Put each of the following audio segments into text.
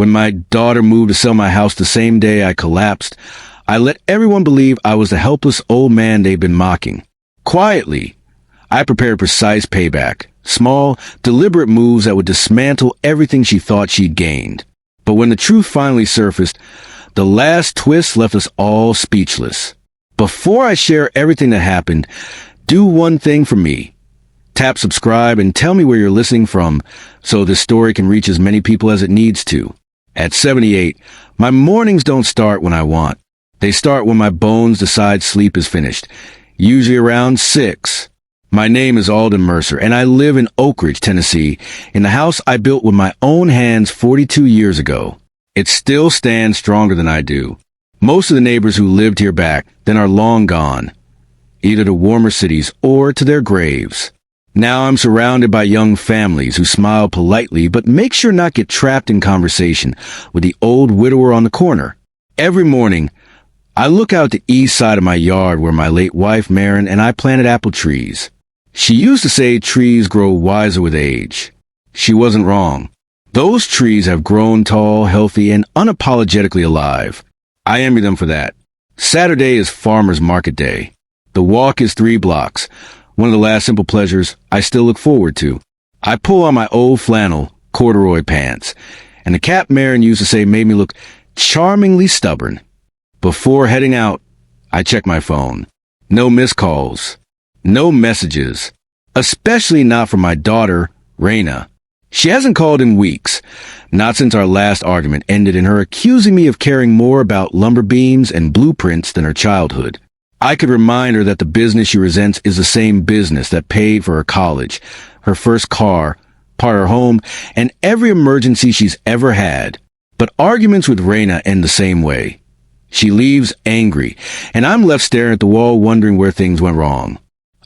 When my daughter moved to sell my house the same day I collapsed, I let everyone believe I was the helpless old man they'd been mocking. Quietly, I prepared precise payback, small, deliberate moves that would dismantle everything she thought she'd gained. But when the truth finally surfaced, the last twist left us all speechless. Before I share everything that happened, do one thing for me. Tap subscribe and tell me where you're listening from so this story can reach as many people as it needs to. At 78, my mornings don't start when I want. They start when my bones decide sleep is finished, usually around 6. My name is Alden Mercer, and I live in Oak Ridge, Tennessee, in the house I built with my own hands 42 years ago. It still stands stronger than I do. Most of the neighbors who lived here back then are long gone, either to warmer cities or to their graves. Now I'm surrounded by young families who smile politely but make sure not get trapped in conversation with the old widower on the corner. Every morning, I look out the east side of my yard where my late wife, Maren, and I planted apple trees. She used to say trees grow wiser with age. She wasn't wrong. Those trees have grown tall, healthy, and unapologetically alive. I envy them for that. Saturday is Farmers Market Day. The walk is 3 blocks. One of the last simple pleasures I still look forward to. I pull on my old flannel, corduroy pants, and the cap Maren used to say made me look charmingly stubborn. Before heading out, I check my phone. No missed calls. No messages. Especially not from my daughter, Raina. She hasn't called in weeks, not since our last argument ended in her accusing me of caring more about lumber beams and blueprints than her childhood. I could remind her that the business she resents is the same business that paid for her college, her first car, part of her home, and every emergency she's ever had. But arguments with Raina end the same way. She leaves angry, and I'm left staring at the wall wondering where things went wrong.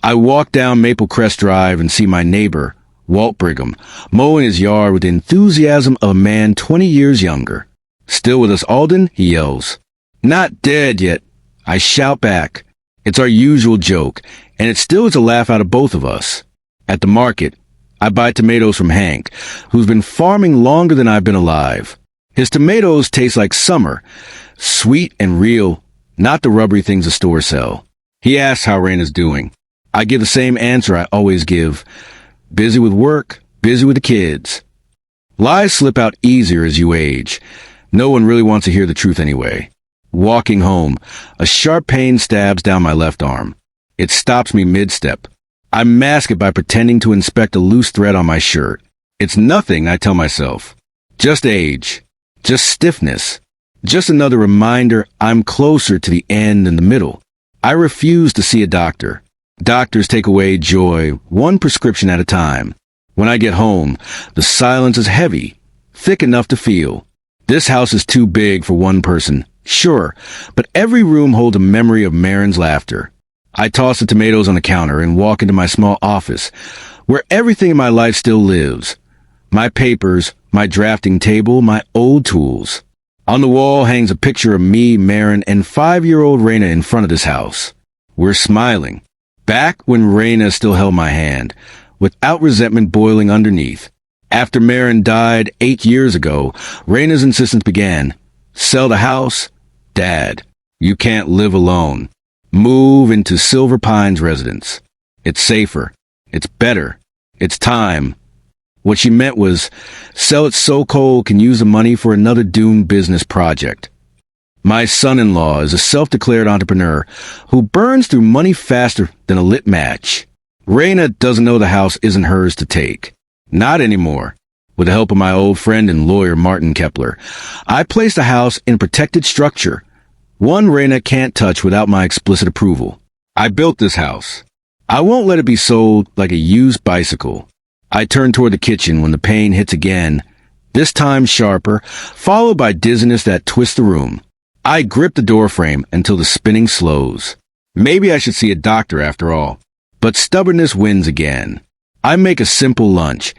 I walk down Maple Crest Drive and see my neighbor, Walt Brigham, mowing his yard with the enthusiasm of a man 20 years younger. "Still with us, Alden?" he yells. "Not dead yet," I shout back. It's our usual joke, and it still is a laugh out of both of us. At the market, I buy tomatoes from Hank, who's been farming longer than I've been alive. His tomatoes taste like summer, sweet and real, not the rubbery things the stores sell. He asks how Raina's doing. I give the same answer I always give. Busy with work, busy with the kids. Lies slip out easier as you age. No one really wants to hear the truth anyway. Walking home, a sharp pain stabs down my left arm. It stops me mid-step. I mask it by pretending to inspect a loose thread on my shirt. It's nothing, I tell myself. Just age. Just stiffness. Just another reminder I'm closer to the end than the middle. I refuse to see a doctor. Doctors take away joy, one prescription at a time. When I get home, the silence is heavy, thick enough to feel. This house is too big for one person, sure, but every room holds a memory of Maren's laughter. I toss the tomatoes on the counter and walk into my small office, where everything in my life still lives. My papers, my drafting table, my old tools. On the wall hangs a picture of me, Maren, and 5-year-old Raina in front of this house. We're smiling. Back when Raina still held my hand, without resentment boiling underneath. After Maren died 8 years ago, Raina's insistence began. Sell the house? Dad, you can't live alone. Move into Silver Pines residence. It's safer. It's better. It's time. What she meant was, sell it so Cole can use the money for another doomed business project. My son-in-law is a self-declared entrepreneur who burns through money faster than a lit match. Raina doesn't know the house isn't hers to take. Not anymore. With the help of my old friend and lawyer Martin Kepler, I placed the house in a protected structure, one Raina can't touch without my explicit approval. I built this house. I won't let it be sold like a used bicycle. I turn toward the kitchen when the pain hits again, this time sharper, followed by dizziness that twists the room. I grip the doorframe until the spinning slows. Maybe I should see a doctor after all. But stubbornness wins again. I make a simple lunch,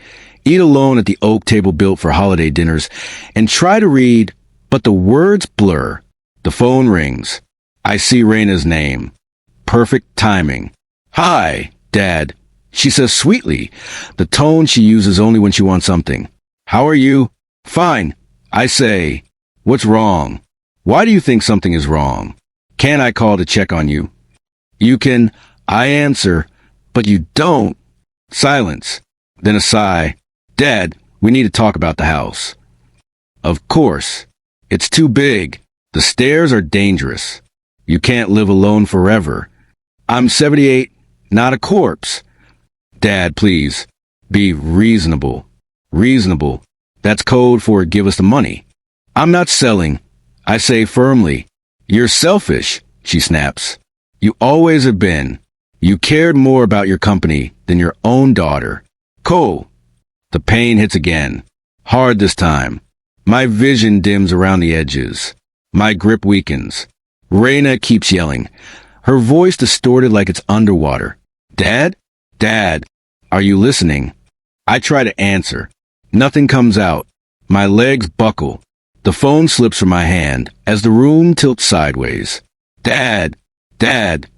eat alone at the oak table built for holiday dinners, and try to read, but the words blur. The phone rings. I see Raina's name. Perfect timing. "Hi, Dad," she says sweetly, the tone she uses only when she wants something. "How are you?" "Fine." I say, what's wrong? Why do you think something is wrong? Can I call to check on you? You can, I answer, but you don't. Silence. Then a sigh. Dad, we need to talk about the house. Of course. It's too big. The stairs are dangerous. You can't live alone forever. I'm 78, not a corpse. Dad, please. Be reasonable. Reasonable. That's code for give us the money. I'm not selling. I say firmly. You're selfish, she snaps. You always have been. You cared more about your company than your own daughter. Cole. The pain hits again. Hard this time. My vision dims around the edges. My grip weakens. Raina keeps yelling, her voice distorted like it's underwater. Dad? Dad, are you listening? I try to answer. Nothing comes out. My legs buckle. The phone slips from my hand as the room tilts sideways. Dad! Dad!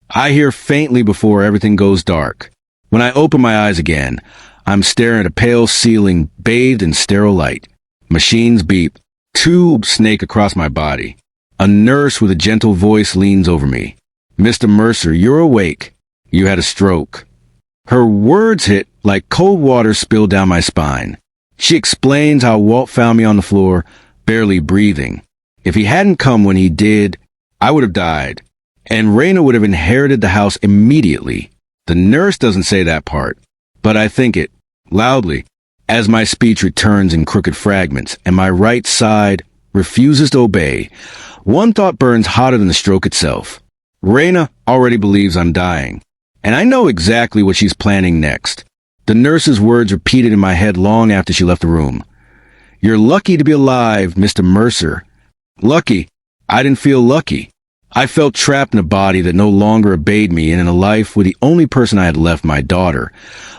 I hear faintly before everything goes dark. When I open my eyes again, I'm staring at a pale ceiling bathed in sterile light. Machines beep. Tubes snake across my body. A nurse with a gentle voice leans over me. Mr. Mercer, you're awake. You had a stroke. Her words hit like cold water spilled down my spine. She explains how Walt found me on the floor, barely breathing. If he hadn't come when he did, I would have died. And Raina would have inherited the house immediately. The nurse doesn't say that part, but I think it, loudly, as my speech returns in crooked fragments and my right side refuses to obey. One thought burns hotter than the stroke itself. Raina already believes I'm dying, and I know exactly what she's planning next. The nurse's words repeated in my head long after she left the room. You're lucky to be alive, Mr. Mercer. Lucky? I didn't feel lucky. I felt trapped in a body that no longer obeyed me, and in a life where the only person I had left, my daughter,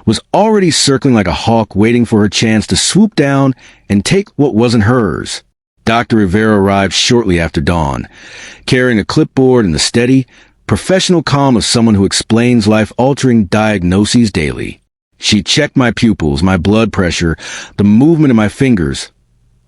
was already circling like a hawk waiting for her chance to swoop down and take what wasn't hers. Dr. Rivera arrived shortly after dawn, carrying a clipboard and the steady, professional calm of someone who explains life-altering diagnoses daily. She checked my pupils, my blood pressure, the movement of my fingers,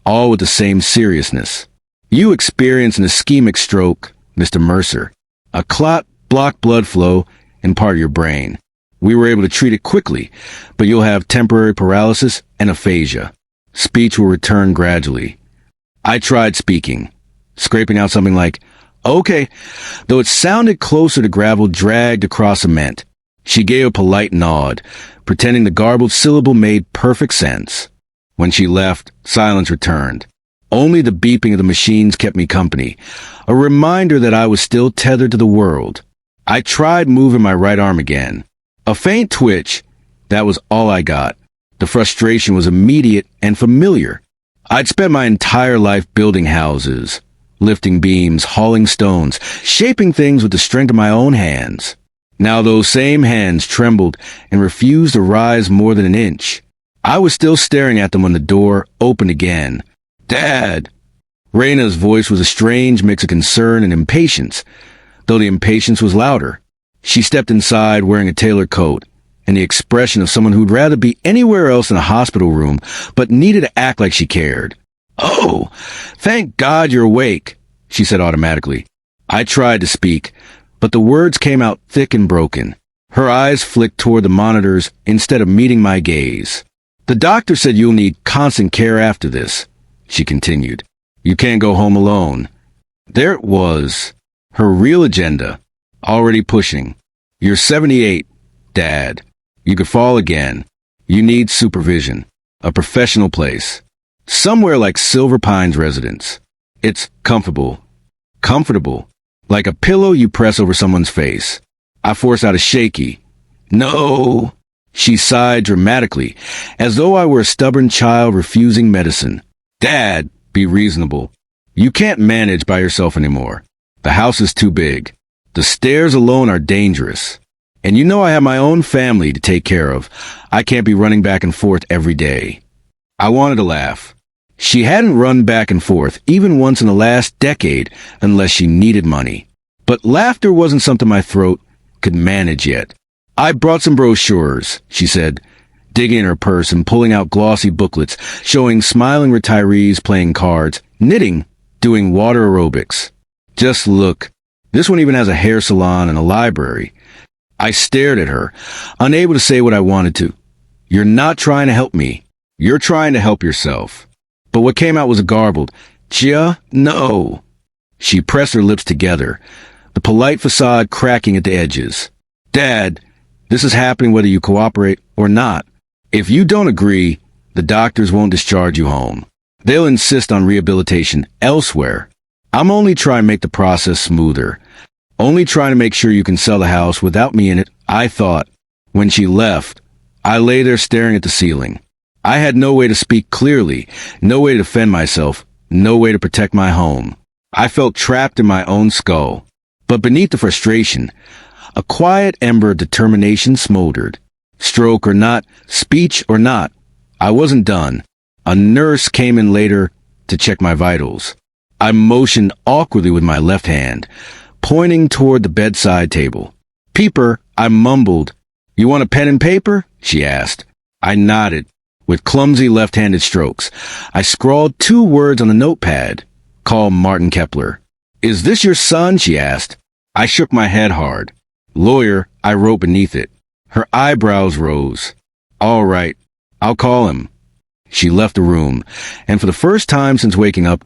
all with the same seriousness. You experienced an ischemic stroke, Mr. Mercer. A clot blocked blood flow in part of your brain. We were able to treat it quickly, but you'll have temporary paralysis and aphasia. Speech will return gradually. I tried speaking, scraping out something like, okay, though it sounded closer to gravel dragged across cement. She gave a polite nod, pretending the garbled syllable made perfect sense. When she left, silence returned. Only the beeping of the machines kept me company, a reminder that I was still tethered to the world. I tried moving my right arm again. A faint twitch, that was all I got. The frustration was immediate and familiar. I'd spent my entire life building houses, lifting beams, hauling stones, shaping things with the strength of my own hands. Now those same hands trembled and refused to rise more than an inch. I was still staring at them when the door opened again. Dad! Raina's voice was a strange mix of concern and impatience, though the impatience was louder. She stepped inside wearing a tailored coat, and the expression of someone who'd rather be anywhere else in a hospital room, but needed to act like she cared. Oh, thank God you're awake, she said automatically. I tried to speak, but the words came out thick and broken. Her eyes flicked toward the monitors instead of meeting my gaze. The doctor said you'll need constant care after this, she continued. You can't go home alone. There it was, her real agenda, already pushing. You're 78, Dad. You could fall again. You need supervision. A professional place. Somewhere like Silver Pine's residence. It's comfortable. Comfortable. Like a pillow you press over someone's face. I forced out a shaky, no. She sighed dramatically, as though I were a stubborn child refusing medicine. Dad, be reasonable. You can't manage by yourself anymore. The house is too big. The stairs alone are dangerous. And you know I have my own family to take care of. I can't be running back and forth every day. I wanted to laugh. She hadn't run back and forth even once in the last decade unless she needed money. But laughter wasn't something my throat could manage yet. I brought some brochures, she said. digging in her purse and pulling out glossy booklets showing smiling retirees playing cards, knitting, doing water aerobics. Just look. This one even has a hair salon and a library. I stared at her, unable to say what I wanted to. You're not trying to help me. You're trying to help yourself. But what came out was a garbled, "Chia, no." She pressed her lips together, the polite facade cracking at the edges. "Dad, this is happening whether you cooperate or not. If you don't agree, the doctors won't discharge you home. They'll insist on rehabilitation elsewhere. I'm only trying to make the process smoother. Only trying to make sure you can sell the house without me in it," I thought. When she left, I lay there staring at the ceiling. I had no way to speak clearly, no way to defend myself, no way to protect my home. I felt trapped in my own skull. But beneath the frustration, a quiet ember of determination smoldered. Stroke or not, speech or not, I wasn't done. A nurse came in later to check my vitals. I motioned awkwardly with my left hand, pointing toward the bedside table. "Peeper," I mumbled. "You want a pen and paper?" she asked. I nodded. With clumsy left-handed strokes, I scrawled 2 words on the notepad. "Call Martin Kepler." "Is this your son?" she asked. I shook my head hard. "Lawyer," I wrote beneath it. Her eyebrows rose. "All right, I'll call him." She left the room, and for the first time since waking up,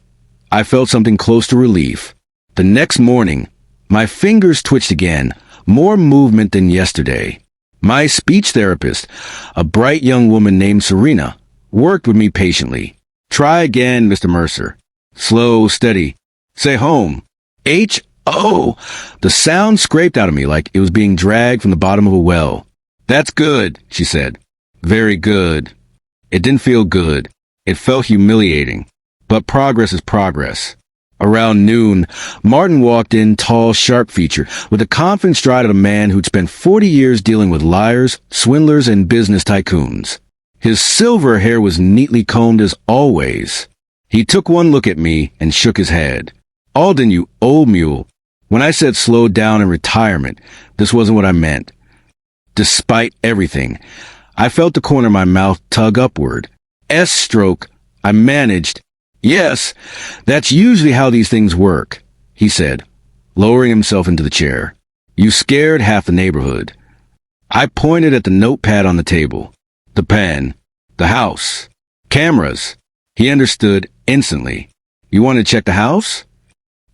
I felt something close to relief. The next morning, my fingers twitched again, more movement than yesterday. My speech therapist, a bright young woman named Serena, worked with me patiently. "Try again, Mr. Mercer. Slow, steady. Say home. H-O." The sound scraped out of me like it was being dragged from the bottom of a well. "That's good," she said. "Very good." It didn't feel good. It felt humiliating. But progress is progress. Around noon, Martin walked in, tall, sharp-featured, with the confident stride of a man who'd spent 40 years dealing with liars, swindlers, and business tycoons. His silver hair was neatly combed as always. He took one look at me and shook his head. "Alden, you old mule. When I said slow down in retirement, this wasn't what I meant." Despite everything, I felt the corner of my mouth tug upward. S-stroke. I managed. "Yes, that's usually how these things work," he said, lowering himself into the chair. "You scared half the neighborhood." I pointed at the notepad on the table. The pen. The house. Cameras. He understood instantly. "You want to check the house?"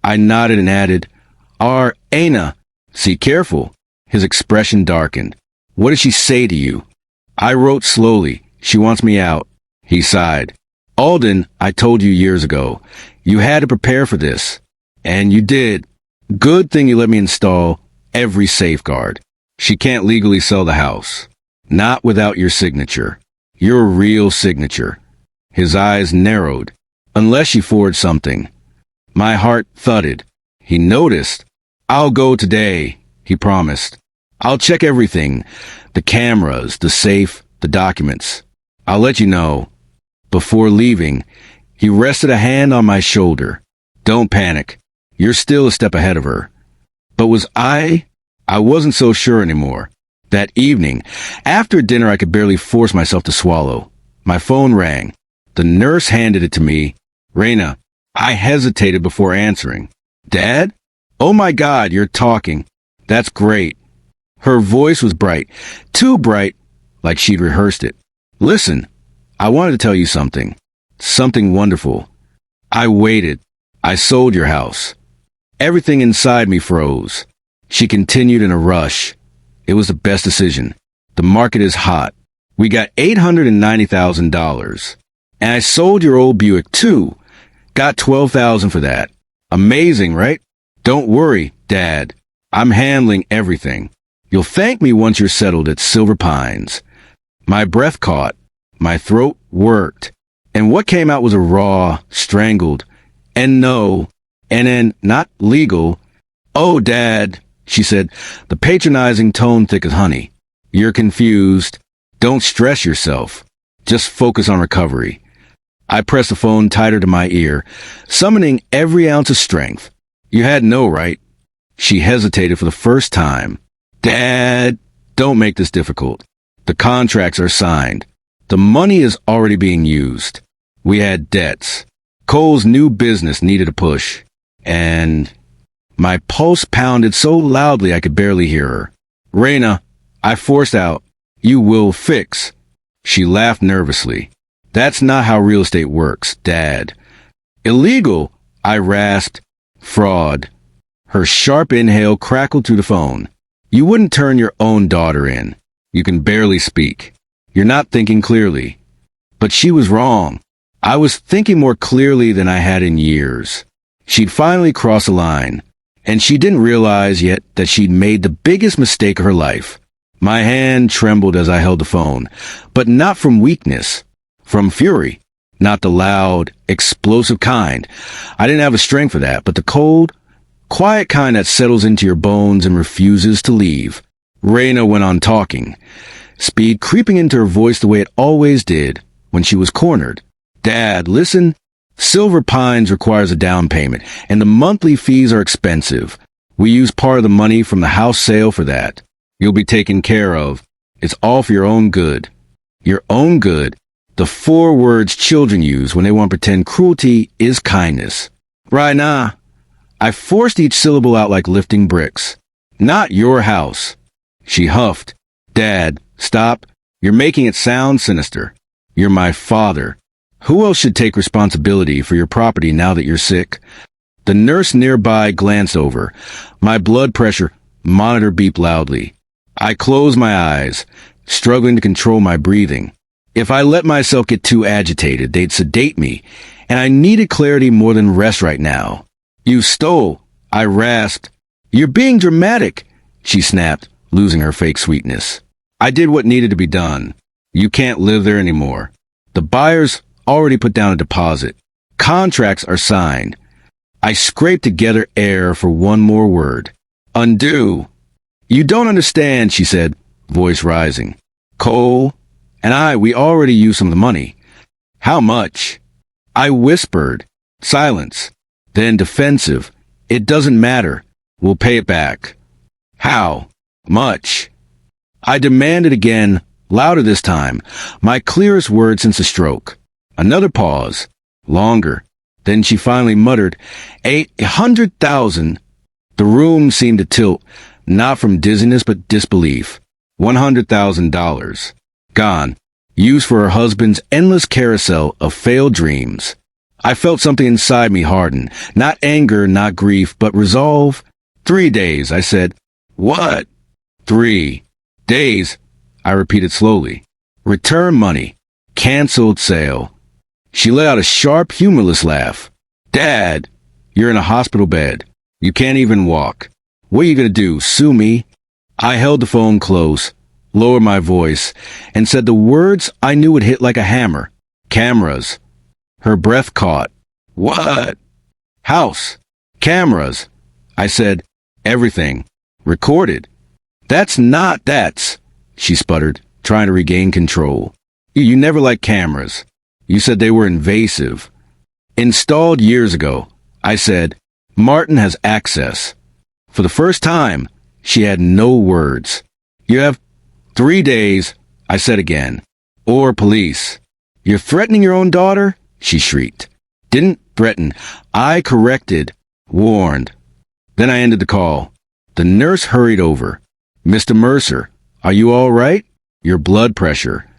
I nodded and added, Anna. "See, careful." His expression darkened. "What did she say to you?" I wrote slowly, "She wants me out." He sighed. "Alden, I told you years ago, you had to prepare for this. And you did. Good thing you let me install every safeguard. She can't legally sell the house. Not without your signature. Your real signature." His eyes narrowed. "Unless she forged something." My heart thudded. He noticed. "I'll go today," he promised. "I'll check everything. The cameras, the safe, the documents. I'll let you know." Before leaving, he rested a hand on my shoulder. "Don't panic. You're still a step ahead of her." But was I? I wasn't so sure anymore. That evening, after dinner, I could barely force myself to swallow. My phone rang. The nurse handed it to me. "Raina." I hesitated before answering. "Dad? Oh my God, you're talking. That's great." Her voice was bright. Too bright, like she'd rehearsed it. "Listen. I wanted to tell you something. Something wonderful. I waited. I sold your house." Everything inside me froze. She continued in a rush. "It was the best decision. The market is hot. We got $890,000. And I sold your old Buick, too. Got $12,000 for that. Amazing, right? Don't worry, Dad. I'm handling everything. You'll thank me once you're settled at Silver Pines." My breath caught. My throat worked. And what came out was a raw, strangled, and no, and then not legal. "Oh, Dad," she said, the patronizing tone thick as honey. "You're confused. Don't stress yourself. Just focus on recovery." I pressed the phone tighter to my ear, summoning every ounce of strength. "You had no right." She hesitated for the first time. "Dad, don't make this difficult." The contracts are signed. The money is already being used. We had debts. Cole's new business needed a push. And my pulse pounded so loudly I could barely hear her. Raina, I forced out, you will fix. She laughed nervously. That's not how real estate works, Dad. Illegal, I rasped. Fraud. Her sharp inhale crackled through the phone. You wouldn't turn your own daughter in. You can barely speak. You're not thinking clearly. But she was wrong. I was thinking more clearly than I had in years. She'd finally crossed a line, and she didn't realize yet that she'd made the biggest mistake of her life. My hand trembled as I held the phone, but not from weakness, from fury. Not the loud, explosive kind. I didn't have the strength for that, but the cold, quiet kind that settles into your bones and refuses to leave. Raina went on talking, speed creeping into her voice the way it always did when she was cornered. Dad, listen. Silver Pines requires a down payment, and the monthly fees are expensive. We use part of the money from the house sale for that. You'll be taken care of. It's all for your own good. Your own good. The 4 words children use when they want to pretend cruelty is kindness. Raina. I forced each syllable out like lifting bricks. Not your house. She huffed. Dad, stop. You're making it sound sinister. You're my father. Who else should take responsibility for your property now that you're sick? The nurse nearby glanced over. My blood pressure monitor beeped loudly. I closed my eyes, struggling to control my breathing. If I let myself get too agitated, they'd sedate me, and I needed clarity more than rest right now. You stole, I rasped. You're being dramatic, she snapped, losing her fake sweetness. I did what needed to be done. You can't live there anymore. The buyers already put down a deposit. Contracts are signed. I scraped together air for one more word. Undo. You don't understand, she said, voice rising. Cole and we already used some of the money. How much? I whispered. Silence. Then defensive. It doesn't matter. We'll pay it back. How much? I demanded again, louder this time, my clearest word since the stroke. Another pause. Longer. Then she finally muttered, 800,000. The room seemed to tilt, not from dizziness but disbelief. $100,000. Gone. Used for her husband's endless carousel of failed dreams. I felt something inside me harden. Not anger, not grief, but resolve. 3 days, I said. What? 3 days, I repeated slowly. Return money. Canceled sale. She let out a sharp, humorless laugh. Dad, you're in a hospital bed. You can't even walk. What are you going to do, sue me? I held the phone close, lowered my voice, and said the words I knew would hit like a hammer. Cameras. Her breath caught. What? House. Cameras. I said, everything. Recorded. That's, she sputtered, trying to regain control. You never liked cameras. You said they were invasive. Installed years ago. I said, Martin has access. For the first time, she had no words. You have 3 days, I said again. Or police. You're threatening your own daughter? She shrieked. Didn't threaten. I corrected. Warned. Then I ended the call. The nurse hurried over. Mr. Mercer, are you all right? Your blood pressure.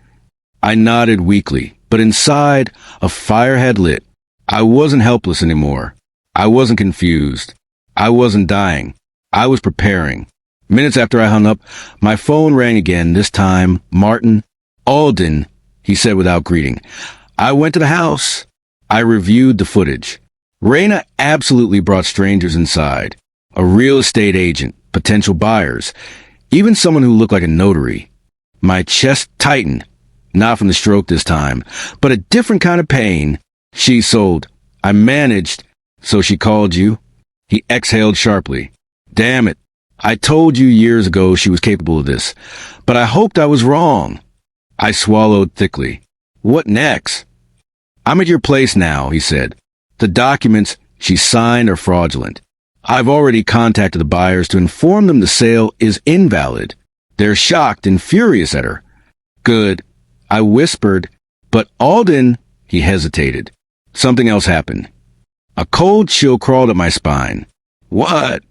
I nodded weakly, but inside, a fire had lit. I wasn't helpless anymore. I wasn't confused. I wasn't dying. I was preparing. Minutes after I hung up, my phone rang again, this time, Martin. Alden, he said without greeting. I went to the house. I reviewed the footage. Raina absolutely brought strangers inside. A real estate agent, potential buyers, even someone who looked like a notary. My chest tightened, not from the stroke this time, but a different kind of pain. She sold. I managed. So she called you? He exhaled sharply. Damn it. I told you years ago she was capable of this, but I hoped I was wrong. I swallowed thickly. What next? I'm at your place now, he said. The documents she signed are fraudulent. I've already contacted the buyers to inform them the sale is invalid. They're shocked and furious at her. Good, I whispered, but Alden, he hesitated. Something else happened. A cold chill crawled up my spine. What?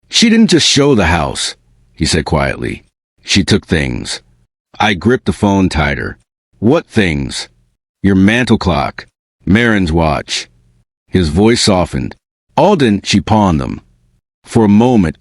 She didn't just show the house, he said quietly. She took things. I gripped the phone tighter. What things? Your mantel clock. Marin's watch. His voice softened. Alden, she pawned them. For a moment,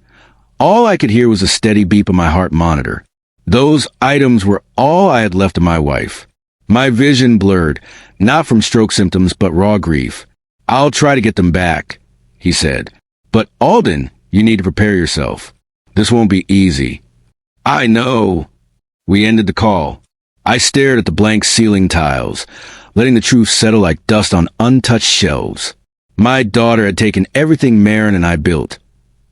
all I could hear was a steady beep of my heart monitor. Those items were all I had left of my wife. My vision blurred, not from stroke symptoms, but raw grief. I'll try to get them back, he said. But Alden, you need to prepare yourself. This won't be easy. I know. We ended the call. I stared at the blank ceiling tiles, letting the truth settle like dust on untouched shelves. My daughter had taken everything Marin and I built,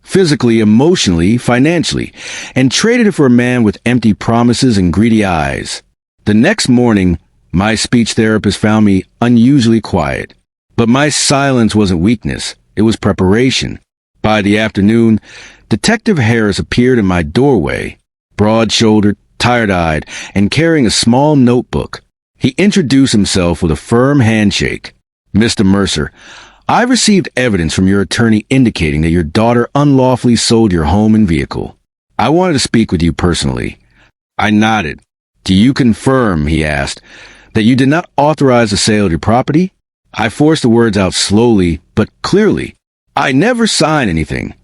physically, emotionally, financially, and traded it for a man with empty promises and greedy eyes. The next morning, my speech therapist found me unusually quiet. But my silence wasn't weakness, it was preparation. By the afternoon, Detective Harris appeared in my doorway, broad-shouldered, tired-eyed, and carrying a small notebook. He introduced himself with a firm handshake. Mr. Mercer, I received evidence from your attorney indicating that your daughter unlawfully sold your home and vehicle. I wanted to speak with you personally. I nodded. Do you confirm, he asked, that you did not authorize the sale of your property? I forced the words out slowly, but clearly. I never signed anything.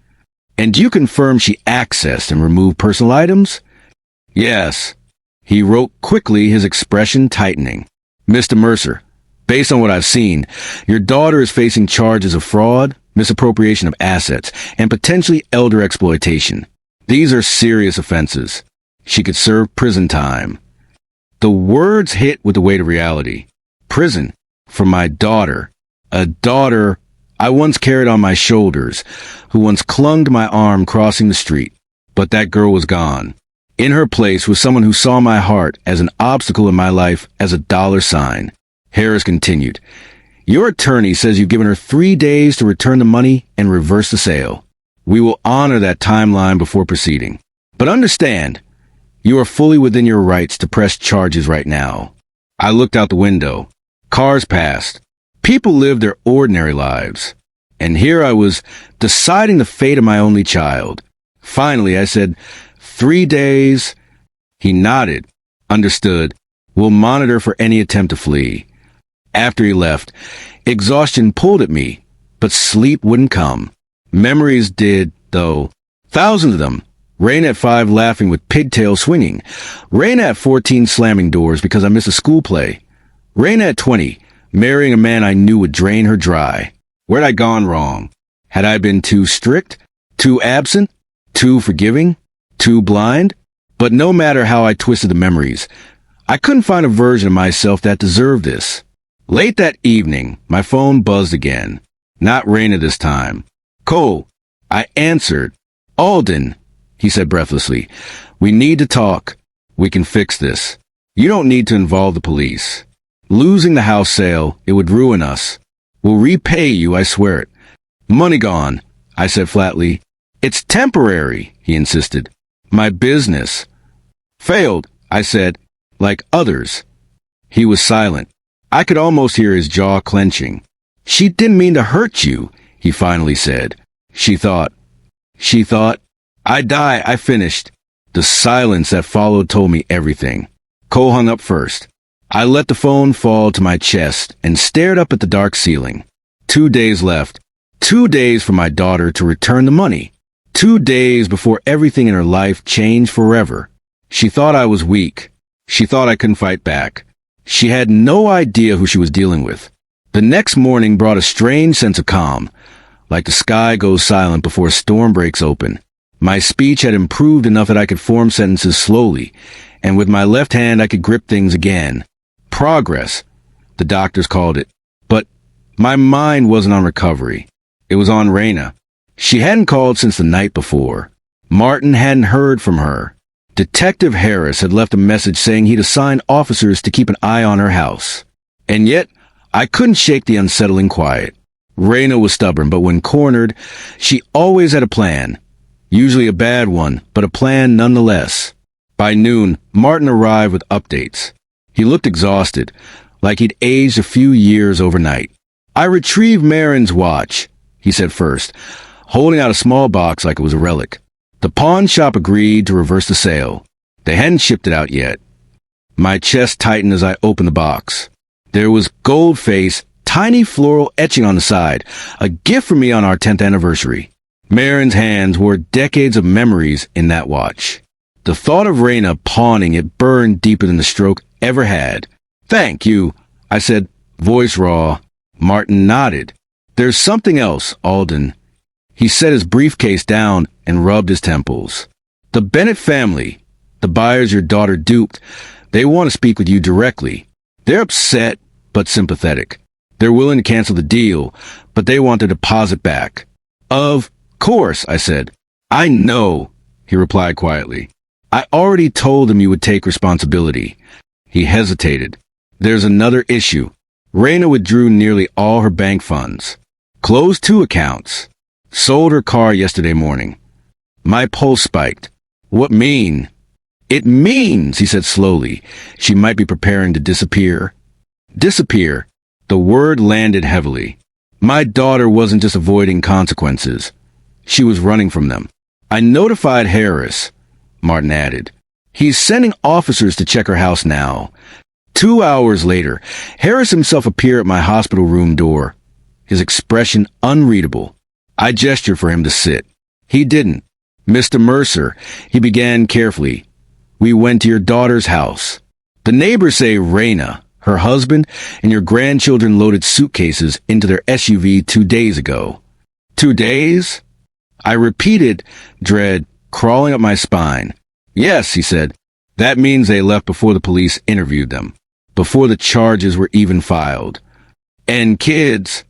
And do you confirm she accessed and removed personal items? Yes. He wrote quickly, his expression tightening. Mr. Mercer, based on what I've seen, your daughter is facing charges of fraud, misappropriation of assets, and potentially elder exploitation. These are serious offenses. She could serve prison time. The words hit with the weight of reality. Prison. For my daughter. A daughter I once carried on my shoulders, who once clung to my arm crossing the street. But that girl was gone. In her place was someone who saw my heart as an obstacle in my life, as a dollar sign. Harris continued, your attorney says you've given her 3 days to return the money and reverse the sale. We will honor that timeline before proceeding. But understand, you are fully within your rights to press charges right now. I looked out the window. Cars passed. People lived their ordinary lives. And here I was, deciding the fate of my only child. Finally, I said, 3 days. He nodded. Understood. We'll monitor for any attempt to flee. After he left, exhaustion pulled at me, but sleep wouldn't come. Memories did, though. Thousands of them. Raina at 5 laughing with pigtails swinging. Raina at 14 slamming doors because I missed a school play. Raina at 20, marrying a man I knew would drain her dry. Where'd I gone wrong? Had I been too strict? Too absent? Too forgiving? Too blind? But no matter how I twisted the memories, I couldn't find a version of myself that deserved this. Late that evening, my phone buzzed again. Not Raina this time. Cole. I answered. Alden, he said breathlessly. We need to talk. We can fix this. You don't need to involve the police. Losing the house sale, it would ruin us. We'll repay you, I swear it. Money gone, I said flatly. It's temporary, he insisted. My business. Failed, I said, like others. He was silent. I could almost hear his jaw clenching. She didn't mean to hurt you, he finally said. She thought. I die, I finished. The silence that followed told me everything. Cole hung up first. I let the phone fall to my chest and stared up at the dark ceiling. 2 days left. 2 days for my daughter to return the money. 2 days before everything in her life changed forever. She thought I was weak. She thought I couldn't fight back. She had no idea who she was dealing with. The next morning brought a strange sense of calm, like the sky goes silent before a storm breaks open. My speech had improved enough that I could form sentences slowly, and with my left hand I could grip things again. Progress, the doctors called it. But my mind wasn't on recovery. It was on Raina. She hadn't called since the night before. Martin hadn't heard from her. Detective Harris had left a message saying he'd assigned officers to keep an eye on her house. And yet, I couldn't shake the unsettling quiet. Raina was stubborn, but when cornered, she always had a plan. Usually a bad one, but a plan nonetheless. By noon, Martin arrived with updates. He looked exhausted, like he'd aged a few years overnight. "I retrieved Marin's watch," he said first, holding out a small box like it was a relic. "The pawn shop agreed to reverse the sale. They hadn't shipped it out yet." My chest tightened as I opened the box. There was gold face, tiny floral etching on the side, a gift for me on our 10th anniversary. Marin's hands wore decades of memories in that watch. The thought of Raina pawning it burned deeper than the stroke ever had. "Thank you," I said, voice raw. Martin nodded. "There's something else, Alden." He set his briefcase down and rubbed his temples. "The Bennett family, the buyers your daughter duped, they want to speak with you directly. They're upset, but sympathetic. They're willing to cancel the deal, but they want their deposit back." "Of course," I said. "I know," he replied quietly. "I already told them you would take responsibility." He hesitated. "There's another issue. Raina withdrew nearly all her bank funds. Closed 2 accounts. Sold her car yesterday morning." My pulse spiked. "What mean?" "It means," he said slowly, "she might be preparing to disappear." Disappear. The word landed heavily. My daughter wasn't just avoiding consequences. She was running from them. "I notified Harris," Martin added. "He's sending officers to check her house now." 2 hours later, Harris himself appeared at my hospital room door, his expression unreadable. I gestured for him to sit. He didn't. "Mr. Mercer," he began carefully, "we went to your daughter's house. The neighbors say Raina, her husband, and your grandchildren loaded suitcases into their SUV 2 days ago." 2 days? I repeated, dread crawling up my spine. "Yes," he said. "That means they left before the police interviewed them, before the charges were even filed." "And kids?"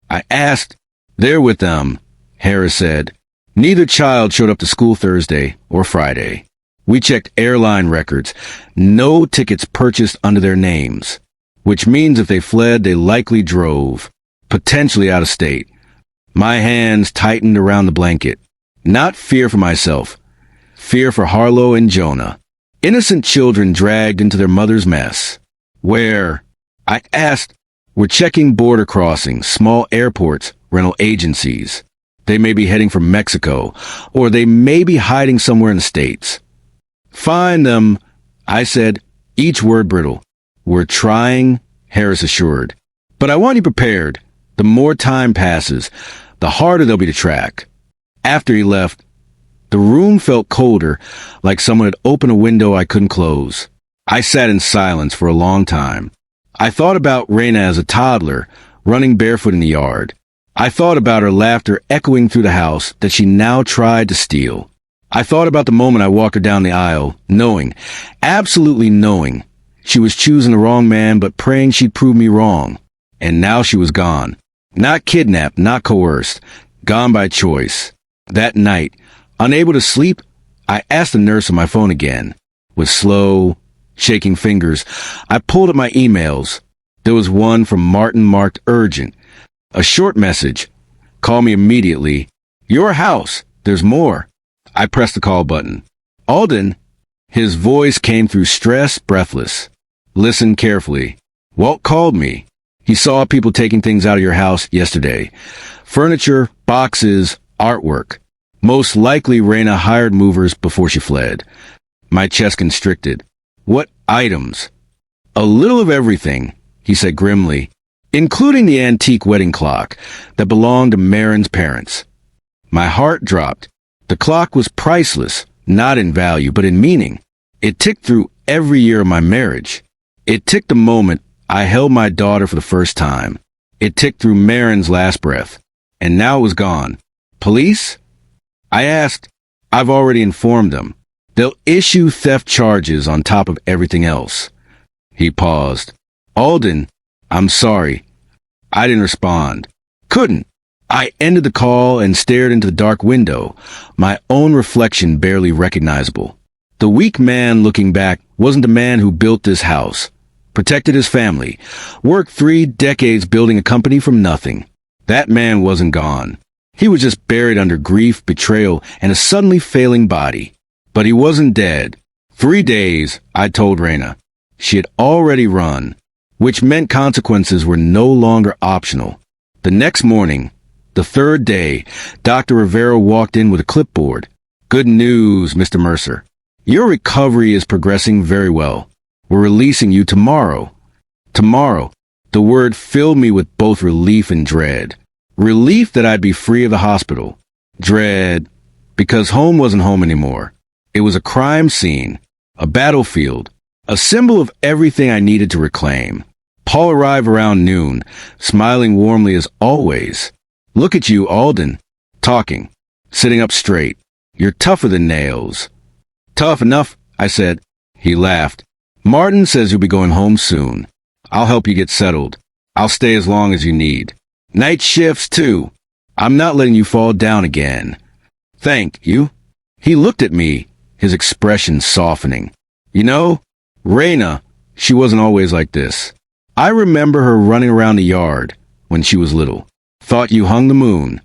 I asked. "They're with them," Harris said. "Neither child showed up to school Thursday or Friday. We checked airline records. No tickets purchased under their names, which means if they fled, they likely drove, potentially out of state." My hands tightened around the blanket. Not fear for myself. Fear for Harlow and Jonah. Innocent children dragged into their mother's mess. "Where?" I asked. "We're checking border crossings, small airports, rental agencies. They may be heading for Mexico, or they may be hiding somewhere in the States." "Find them," I said, each word brittle. "We're trying," Harris assured. "But I want you prepared. The more time passes, the harder they'll be to track." After he left, the room felt colder, like someone had opened a window I couldn't close. I sat in silence for a long time. I thought about Raina as a toddler, running barefoot in the yard. I thought about her laughter echoing through the house that she now tried to steal. I thought about the moment I walked her down the aisle, knowing, absolutely knowing, she was choosing the wrong man but praying she'd prove me wrong. And now she was gone. Not kidnapped, not coerced, gone by choice. That night, unable to sleep, I asked the nurse on my phone again. With slow, shaking fingers, I pulled up my emails. There was one from Martin marked urgent. A short message. "Call me immediately. Your house. There's more." I pressed the call button. "Alden." His voice came through stress, breathless. "Listen carefully. Walt called me. He saw people taking things out of your house yesterday. Furniture, boxes, artwork. Most likely Raina hired movers before she fled." My chest constricted. "What items?" "A little of everything," he said grimly, "including the antique wedding clock that belonged to Marin's parents." My heart dropped. The clock was priceless, not in value, but in meaning. It ticked through every year of my marriage. It ticked the moment I held my daughter for the first time. It ticked through Marin's last breath. And now it was gone. "Police?" I asked. "I've already informed them. They'll issue theft charges on top of everything else." He paused. "Alden, I'm sorry." I didn't respond. Couldn't. I ended the call and stared into the dark window, my own reflection barely recognizable. The weak man looking back wasn't the man who built this house, protected his family, worked 3 decades building a company from nothing. That man wasn't gone. He was just buried under grief, betrayal, and a suddenly failing body. But he wasn't dead. 3 days, I told Raina. She had already run, which meant consequences were no longer optional. The next morning, the third day, Dr. Rivera walked in with a clipboard. Good news, Mr. Mercer. Your recovery is progressing very well. We're releasing you tomorrow. Tomorrow. The word filled me with both relief and dread. Relief that I'd be free of the hospital. Dread, because home wasn't home anymore. It was a crime scene, a battlefield, a symbol of everything I needed to reclaim. Paul arrived around noon, smiling warmly as always. Look at you, Alden. Talking. Sitting up straight. You're tougher than nails. Tough enough, I said. He laughed. Martin says you'll be going home soon. I'll help you get settled. I'll stay as long as you need. Night shifts, too. I'm not letting you fall down again. Thank you. He looked at me, his expression softening. You know, Raina, she wasn't always like this. I remember her running around the yard when she was little. Thought you hung the moon.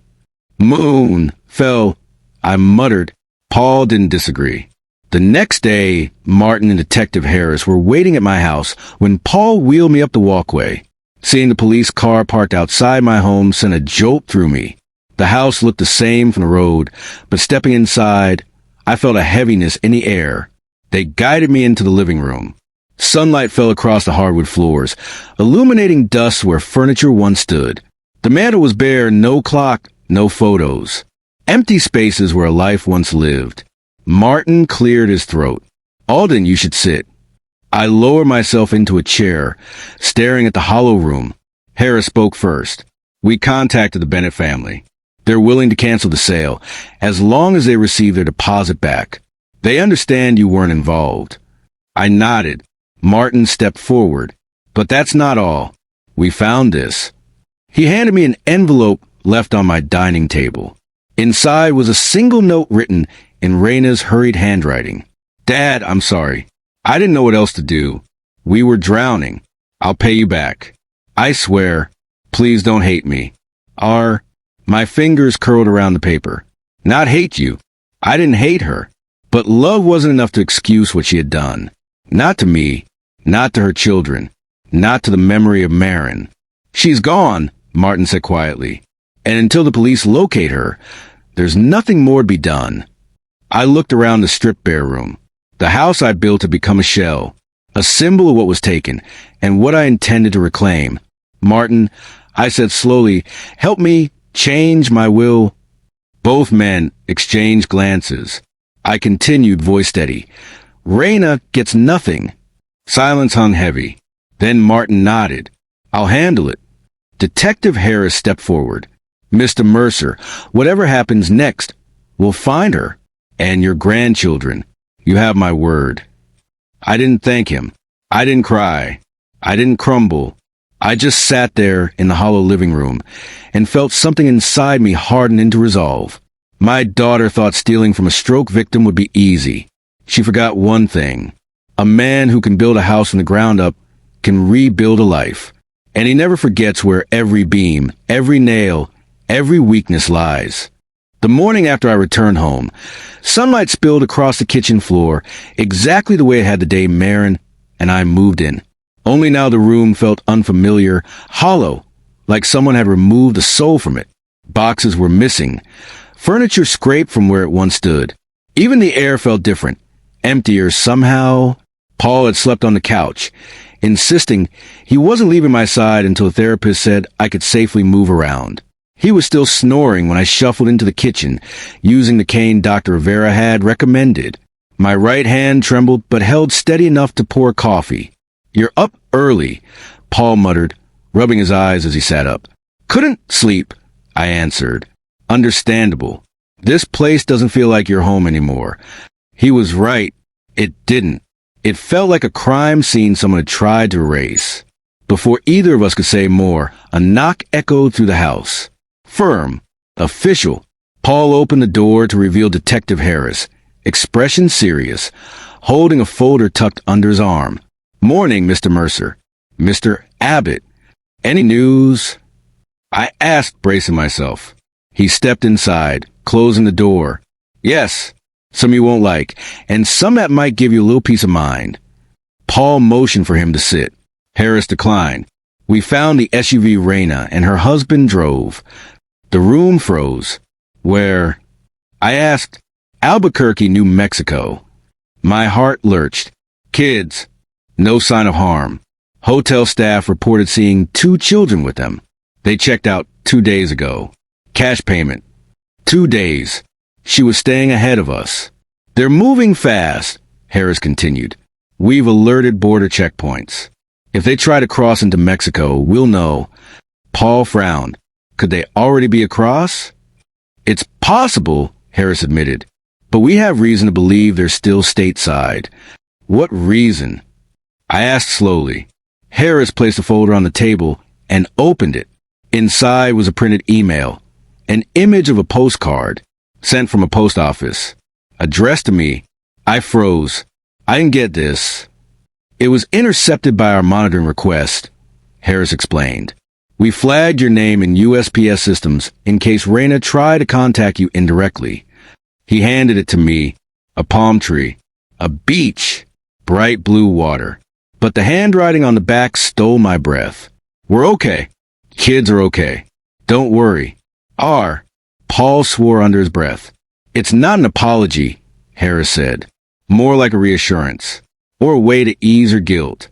Moon fell, I muttered. Paul didn't disagree. The next day, Martin and Detective Harris were waiting at my house when Paul wheeled me up the walkway. Seeing the police car parked outside my home sent a jolt through me. The house looked the same from the road, but stepping inside, I felt a heaviness in the air. They guided me into the living room. Sunlight fell across the hardwood floors, illuminating dust where furniture once stood. The mantel was bare, no clock, no photos. Empty spaces where a life once lived. Martin cleared his throat. Alden, you should sit. I lowered myself into a chair, staring at the hollow room. Harris spoke first. We contacted the Bennett family. They're willing to cancel the sale, as long as they receive their deposit back. They understand you weren't involved. I nodded. Martin stepped forward. But that's not all. We found this. He handed me an envelope left on my dining table. Inside was a single note written in Raina's hurried handwriting. Dad, I'm sorry. I didn't know what else to do. We were drowning. I'll pay you back. I swear. Please don't hate me. My fingers curled around the paper. Not hate you. I didn't hate her. But love wasn't enough to excuse what she had done. Not to me. Not to her children. Not to the memory of Marin. She's gone, Martin said quietly. And until the police locate her, there's nothing more to be done. I looked around the strip-bare room. The house I built had become a shell, a symbol of what was taken, and what I intended to reclaim. Martin, I said slowly, help me change my will. Both men exchanged glances. I continued, voice steady. Raina gets nothing. Silence hung heavy. Then Martin nodded. I'll handle it. Detective Harris stepped forward. Mr. Mercer, whatever happens next, we'll find her. And your grandchildren. You have my word. I didn't thank him. I didn't cry. I didn't crumble. I just sat there in the hollow living room and felt something inside me harden into resolve. My daughter thought stealing from a stroke victim would be easy. She forgot one thing. A man who can build a house from the ground up can rebuild a life. And he never forgets where every beam, every nail, every weakness lies. The morning after I returned home, sunlight spilled across the kitchen floor exactly the way it had the day Marin and I moved in. Only now the room felt unfamiliar, hollow, like someone had removed the soul from it. Boxes were missing. Furniture scraped from where it once stood. Even the air felt different, emptier somehow. Paul had slept on the couch, insisting he wasn't leaving my side until the therapist said I could safely move around. He was still snoring when I shuffled into the kitchen, using the cane Dr. Rivera had recommended. My right hand trembled but held steady enough to pour coffee. You're up early, Paul muttered, rubbing his eyes as he sat up. Couldn't sleep, I answered. Understandable. This place doesn't feel like your home anymore. He was right. It didn't. It felt like a crime scene someone had tried to erase. Before either of us could say more, a knock echoed through the house. Firm. Official. Paul opened the door to reveal Detective Harris, expression serious, holding a folder tucked under his arm. Morning, Mr. Mercer. Mr. Abbott. Any news? I asked, bracing myself. He stepped inside, closing the door. Yes. some you won't like, and some that might give you a little peace of mind. Paul motioned for him to sit. Harris declined. We found the SUV Raina, and her husband drove. The room froze. Where? I asked. Albuquerque, New Mexico. My heart lurched. Kids. No sign of harm. Hotel staff reported seeing 2 children with them. They checked out 2 days ago. Cash payment. 2 days. She was staying ahead of us. They're moving fast, Harris continued. We've alerted border checkpoints. If they try to cross into Mexico, we'll know. Paul frowned. Could they already be across? It's possible, Harris admitted, but we have reason to believe they're still stateside. What reason? I asked slowly. Harris placed a folder on the table and opened it. Inside was a printed email, an image of a postcard sent from a post office, addressed to me. I froze. I didn't get this. It was intercepted by our monitoring request, Harris explained. We flagged your name in USPS systems in case Raina tried to contact you indirectly. He handed it to me. A palm tree. A beach. Bright blue water. But the handwriting on the back stole my breath. We're okay. Kids are okay. Don't worry. Paul swore under his breath. It's not an apology, Harris said. More like a reassurance. Or a way to ease her guilt.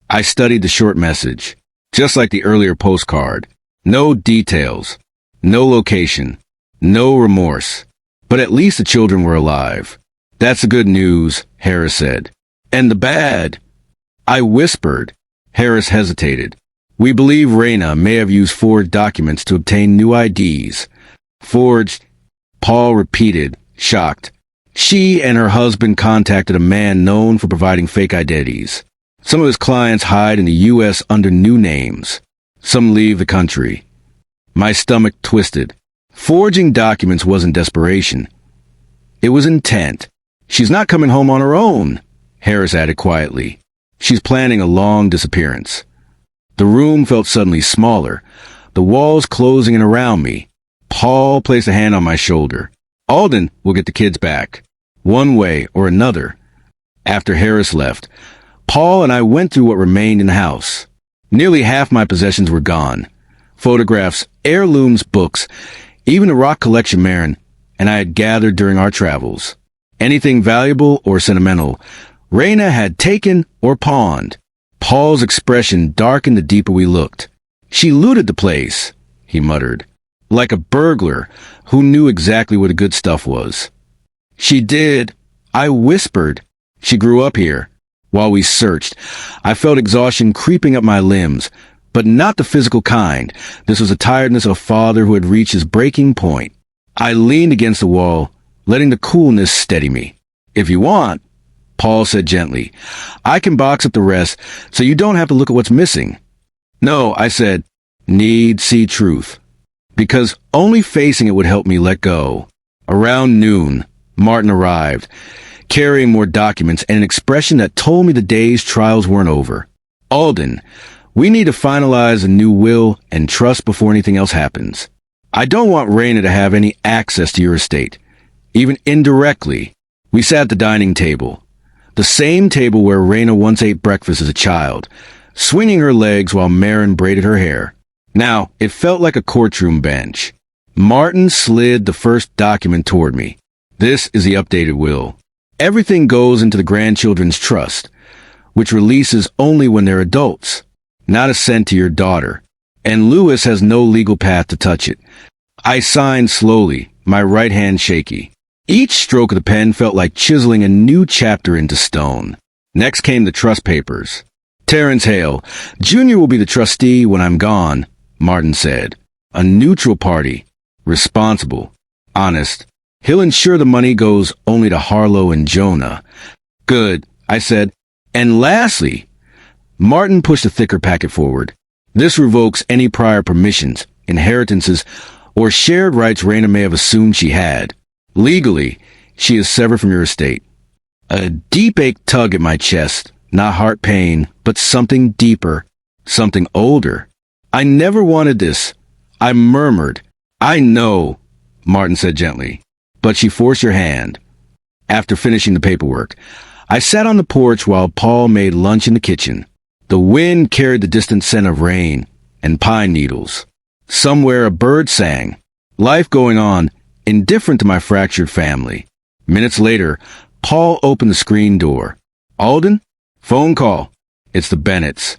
I studied the short message. Just like the earlier postcard. No details. No location. No remorse. But at least the children were alive. That's the good news, Harris said. And the bad? I whispered. Harris hesitated. We believe Raina may have used forged documents to obtain new IDs. Forged? Paul repeated, shocked. She and her husband contacted a man known for providing fake identities. Some of his clients hide in the U.S. under new names. Some leave the country. My stomach twisted. Forging documents wasn't desperation. It was intent. She's not coming home on her own, Harris added quietly. She's planning a long disappearance. The room felt suddenly smaller, the walls closing in around me. Paul placed a hand on my shoulder. Alden will get the kids back, one way or another. After Harris left, Paul and I went through what remained in the house. Nearly half my possessions were gone. Photographs, heirlooms, books, even the rock collection Marin and I had gathered during our travels. Anything valuable or sentimental, Raina had taken or pawned. Paul's expression darkened the deeper we looked. She looted the place, he muttered, like a burglar who knew exactly where the good stuff was. She did, I whispered. She grew up here. While we searched, I felt exhaustion creeping up my limbs, but not the physical kind. This was the tiredness of a father who had reached his breaking point. I leaned against the wall, letting the coolness steady me. If you want, Paul said gently, I can box up the rest so you don't have to look at what's missing. No, I said, need see truth. Because only facing it would help me let go. Around noon, Martin arrived, carrying more documents and an expression that told me the day's trials weren't over. Alden, we need to finalize a new will and trust before anything else happens. I don't want Raina to have any access to your estate, even indirectly. We sat at the dining table, the same table where Raina once ate breakfast as a child, swinging her legs while Marin braided her hair. Now, it felt like a courtroom bench. Martin slid the first document toward me. This is the updated will. Everything goes into the grandchildren's trust, which releases only when they're adults, not a cent to your daughter. And Lewis has no legal path to touch it. I signed slowly, my right hand shaky. Each stroke of the pen felt like chiseling a new chapter into stone. Next came the trust papers. Terrence Hale, Jr. will be the trustee when I'm gone, Martin said. A neutral party. Responsible. Honest. He'll ensure the money goes only to Harlow and Jonah. Good, I said. And lastly, Martin pushed a thicker packet forward. This revokes any prior permissions, inheritances, or shared rights Raina may have assumed she had. Legally, she is severed from your estate. A deep ache tug at my chest, not heart pain, but something deeper, something older. I never wanted this. I murmured. I know, Martin said gently. But she forced her hand. after finishing the paperwork. I sat on the porch while Paul made lunch in the kitchen. The wind carried the distant scent of rain and pine needles. Somewhere a bird sang. Life going on, indifferent to my fractured family. Minutes later, Paul opened the screen door. "Alden? Phone call. It's the Bennetts."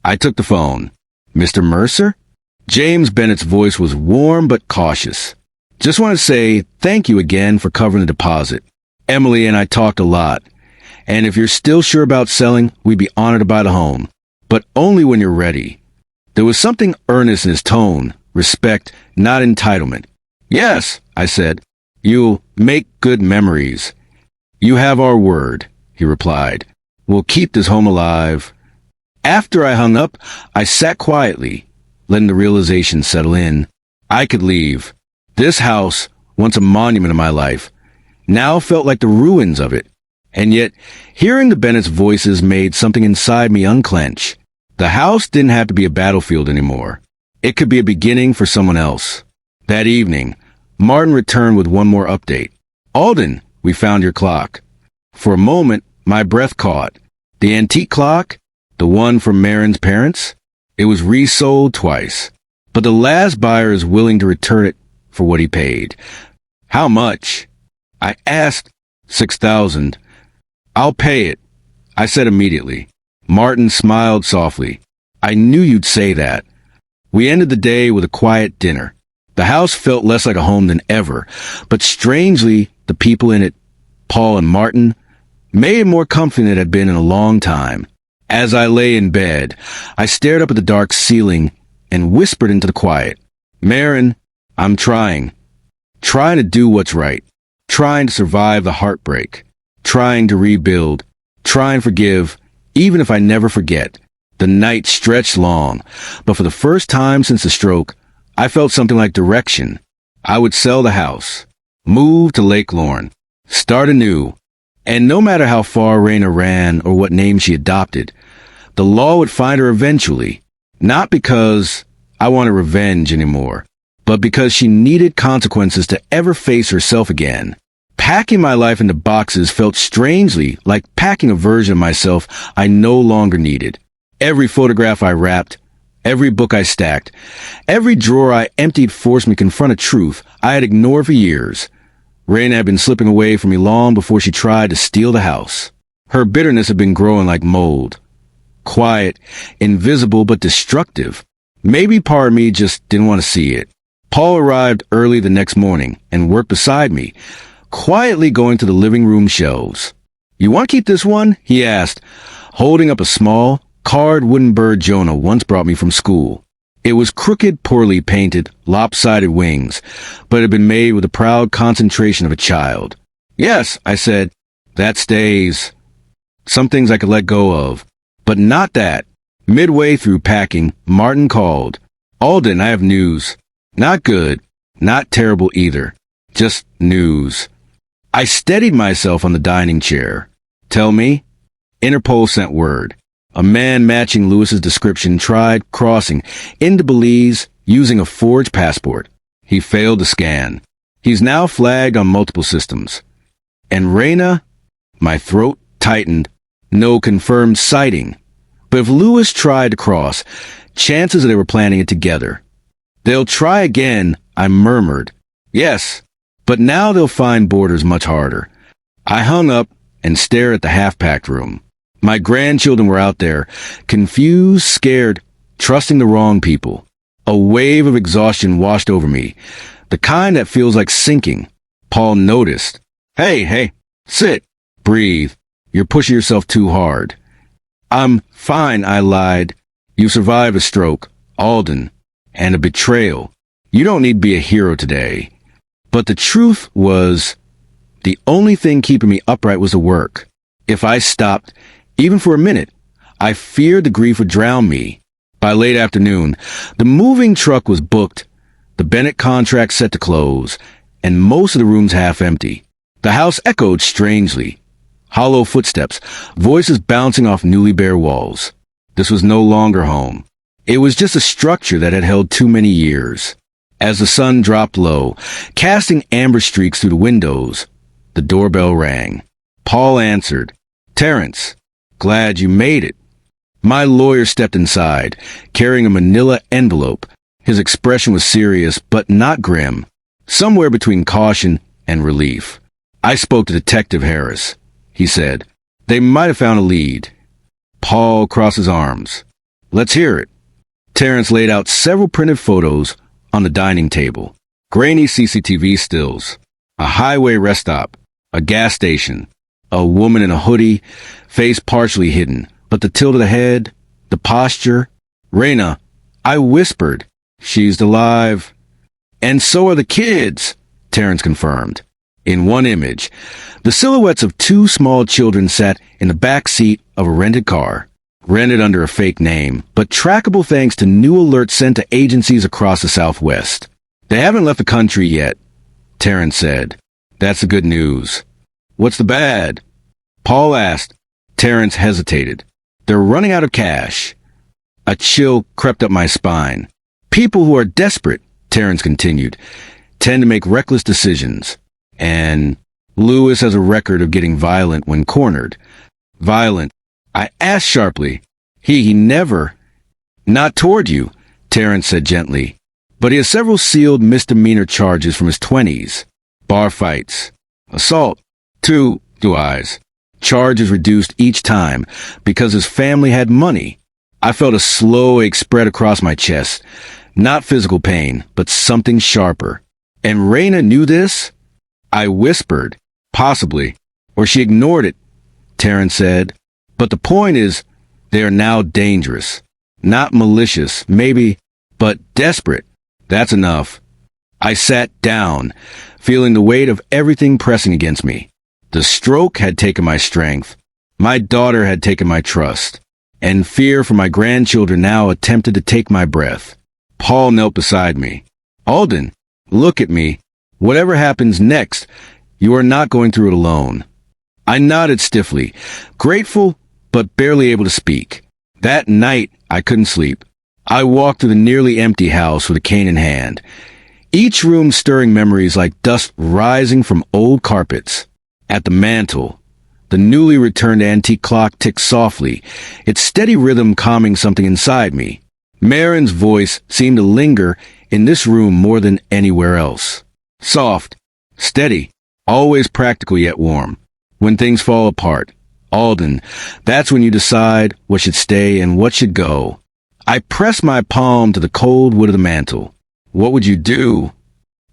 I took the phone. "Mr. Mercer?" James Bennett's voice was warm but cautious. "Just want to say thank you again for covering the deposit. Emily and I talked a lot. And if you're still sure about selling, we'd be honored to buy the home. But only when you're ready." There was something earnest in his tone, respect, not entitlement. "Yes," I said. "You'll make good memories." "You have our word," he replied. "We'll keep this home alive." After I hung up, I sat quietly, letting the realization settle in. I could leave. This house, once a monument of my life, now felt like the ruins of it. And yet, hearing the Bennett's voices made something inside me unclench. The house didn't have to be a battlefield anymore. It could be a beginning for someone else. That evening, Martin returned with one more update. "Alden, we found your clock." For a moment, my breath caught. The antique clock? The one from Marin's parents? It was resold twice. But the last buyer is willing to return it for what he paid. "How much?" I asked. $6,000. "I'll pay it," I said immediately. Martin smiled softly. "I knew you'd say that." We ended the day with a quiet dinner. The house felt less like a home than ever, but strangely, the people in it, Paul and Martin, made it more comforting than it had been in a long time. As I lay in bed, I stared up at the dark ceiling and whispered into the quiet. "Marin, I'm trying. Trying to do what's right. Trying to survive the heartbreak. Trying to rebuild. Trying to forgive, even if I never forget." The night stretched long, but for the first time since the stroke, I felt something like direction. I would sell the house, move to Lake Lorne, start anew, and no matter how far Raina ran or what name she adopted, the law would find her eventually, not because I wanted revenge anymore, but because she needed consequences to ever face herself again. Packing my life into boxes felt strangely like packing a version of myself I no longer needed. Every photograph I wrapped, every book I stacked, every drawer I emptied forced me to confront a truth I had ignored for years. Raina had been slipping away from me long before she tried to steal the house. Her bitterness had been growing like mold. Quiet, invisible, but destructive. Maybe part of me just didn't want to see it. Paul arrived early the next morning and worked beside me, quietly going to the living room shelves. "You want to keep this one?" he asked, holding up a small, carved wooden bird Jonah once brought me from school. It was crooked, poorly painted, lopsided wings, but it had been made with the proud concentration of a child. "Yes," I said, "that stays." Some things I could let go of, but not that. Midway through packing, Martin called. "Alden, I have news. Not good, not terrible either. Just news." I steadied myself on the dining chair. "Tell me." Interpol sent word. A man matching Lewis's description tried crossing into Belize using a forged passport. He failed to scan. He's now flagged on multiple systems. And Raina? My throat tightened. No confirmed sighting. But if Lewis tried to cross, chances are they were planning it together. "They'll try again," I murmured. "Yes, but now they'll find borders much harder." I hung up and stared at the half-packed room. My grandchildren were out there, confused, scared, trusting the wrong people. A wave of exhaustion washed over me, the kind that feels like sinking. Paul noticed. Hey, sit, breathe. You're pushing yourself too hard." "I'm fine," I lied. "You survived a stroke, Alden, and a betrayal. You don't need to be a hero today." But the truth was, the only thing keeping me upright was the work. If I stopped, even for a minute, I feared the grief would drown me. By late afternoon, the moving truck was booked, the Bennett contract set to close, and most of the rooms half empty. The house echoed strangely. Hollow footsteps, voices bouncing off newly bare walls. This was no longer home. It was just a structure that had held too many years. As the sun dropped low, casting amber streaks through the windows, The doorbell rang. Paul answered. "Terrence, glad you made it." My lawyer stepped inside, carrying a manila envelope. His expression was serious, but not grim, somewhere between caution and relief. "I spoke to Detective Harris," he said. "They might have found a lead." Paul crossed his arms. "Let's hear it." Terrence laid out several printed photos on the dining table. Grainy CCTV stills, a highway rest stop, a gas station, a woman in a hoodie, face partially hidden, but the tilt of the head, the posture. "Raina," I whispered. "She's alive." "And so are the kids," Terrence confirmed. In one image, the silhouettes of two small children sat in the back seat of a rented car, rented under a fake name, but trackable thanks to new alerts sent to agencies across the Southwest. "They haven't left the country yet," Terrence said. "That's the good news." "What's the bad?" Paul asked. Terrence hesitated. "They're running out of cash." A chill crept up my spine. "People who are desperate," Terrence continued, "tend to make reckless decisions. And Lewis has a record of getting violent when cornered." "Violent?" I asked sharply. He never. "Not toward you," Terrence said gently. "But he has several sealed misdemeanor charges from his 20s. Bar fights. Assault. Two eyes. Charges reduced each time because his family had money." I felt a slow ache spread across my chest. Not physical pain, but something sharper. "And Raina knew this?" I whispered. "Possibly. Or she ignored it," Terrence said. "But the point is, they are now dangerous. Not malicious, maybe, but desperate. That's enough." I sat down, feeling the weight of everything pressing against me. The stroke had taken my strength. My daughter had taken my trust. And fear for my grandchildren now attempted to take my breath. Paul knelt beside me. "Alden, look at me. Whatever happens next, you are not going through it alone." I nodded stiffly, grateful but barely able to speak. That night, I couldn't sleep. I walked through the nearly empty house with a cane in hand, each room stirring memories like dust rising from old carpets. At the mantel, the newly returned antique clock ticked softly, its steady rhythm calming something inside me. Marin's voice seemed to linger in this room more than anywhere else. Soft, steady, always practical yet warm. When things fall apart, "Alden, that's when you decide what should stay and what should go." I pressed my palm to the cold wood of the mantel. "What would you do?"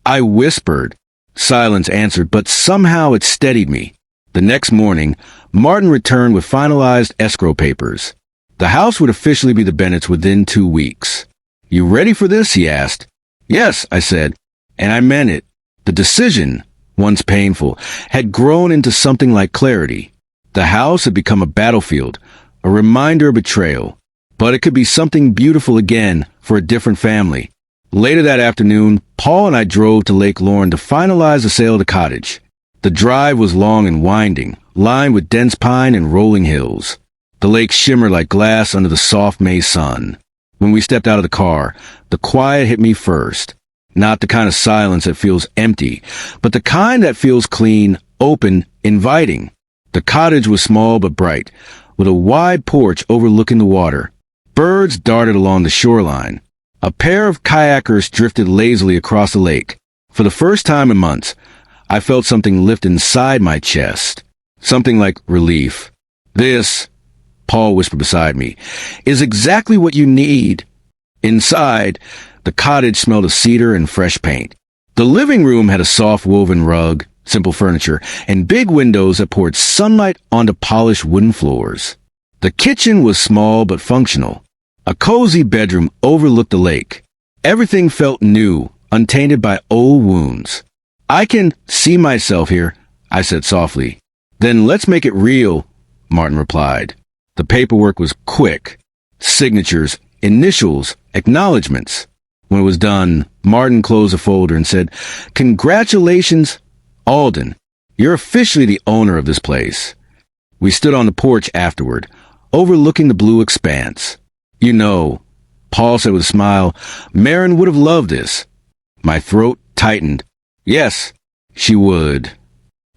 I whispered. Silence answered, but somehow it steadied me. The next morning, Martin returned with finalized escrow papers. The house would officially be the Bennetts within 2 weeks. "You ready for this?" he asked. "Yes," I said, and I meant it. The decision, once painful, had grown into something like clarity. The house had become a battlefield, a reminder of betrayal. But it could be something beautiful again for a different family. Later that afternoon, Paul and I drove to Lake Lorne to finalize the sale of the cottage. The drive was long and winding, lined with dense pine and rolling hills. The lake shimmered like glass under the soft May sun. When we stepped out of the car, the quiet hit me first. Not the kind of silence that feels empty, but the kind that feels clean, open, inviting. The cottage was small but bright, with a wide porch overlooking the water. Birds darted along the shoreline. A pair of kayakers drifted lazily across the lake. For the first time in months, I felt something lift inside my chest. Something like relief. "This," Paul whispered beside me, "is exactly what you need." Inside, the cottage smelled of cedar and fresh paint. The living room had a soft woven rug, simple furniture, and big windows that poured sunlight onto polished wooden floors. The kitchen was small but functional. A cozy bedroom overlooked the lake. Everything felt new, untainted by old wounds. "I can see myself here," I said softly. "Then let's make it real," Martin replied. The paperwork was quick. Signatures, initials, acknowledgments. When it was done, Martin closed the folder and said, "Congratulations, Alden. You're officially the owner of this place." We stood on the porch afterward, overlooking the blue expanse. "You know," Paul said with a smile, "Marin would have loved this." My throat tightened. Yes, she would.